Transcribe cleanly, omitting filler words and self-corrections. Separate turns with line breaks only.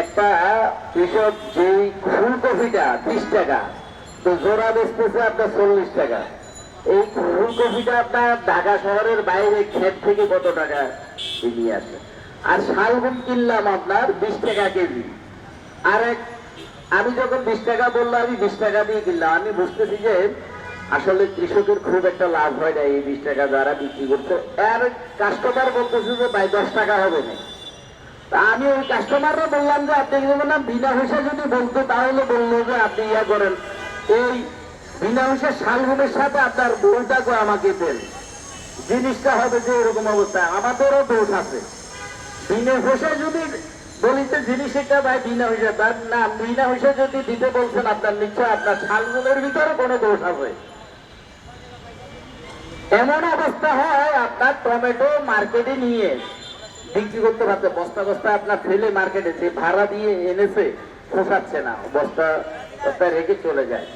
একটা কৃষক যেই ফুলকপিটা 20 টাকা, তো জোড়া বেচতেছে আপনার 40 টাকা। এই ফুলকপিটা আপনার ঢাকা শহরের বাইরে ক্ষেত থেকে কত টাকা নিয়ে আসে। আর শালগম কিনলাম আপনার 20 টাকা কেজি। আর আমি যখন 20 টাকা বললাম, আমি 20 টাকা দিয়ে কিনলাম। আমি বুঝতেছি যে আসলে কৃষকের খুব একটা লাভ হয় না এই 20 টাকা যারা বিক্রি করছে। আর কাস্টমার বলতেছে যে ভাই 10 টাকা হবে না। আমি ওই কাস্টমাররা বললাম যে আপনি না বিনা পয়সা যদি বলতো তাহলে বললো যে আপনি ইয়া করেন, এই বিনা পয়সা শালগমের সাথে আপনার বউটাকে আমাকে দেন, জিনিসটা হবে যে এরকম অবস্থা। আমাদেরও দোষ আছে। বিনা পয়সা যদি বলিতে জিনিস একটা ভাই বিনা পয়সা, তার না বিনা পয়সা যদি দিতে বলছেন আপনার নিশ্চয় আপনার শালগমের ভিতরে কোনো দোষ আছে। এমন অবস্থা হয় আপনার টমেটো মার্কেটে নিয়ে বিক্রি করতে পারছে, বস্তা বস্তা আপনার ফেলে মার্কেটে যে ভাড়া দিয়ে এনেছে পোষাচ্ছে না, বস্তা বস্তা রেখে চলে যায়।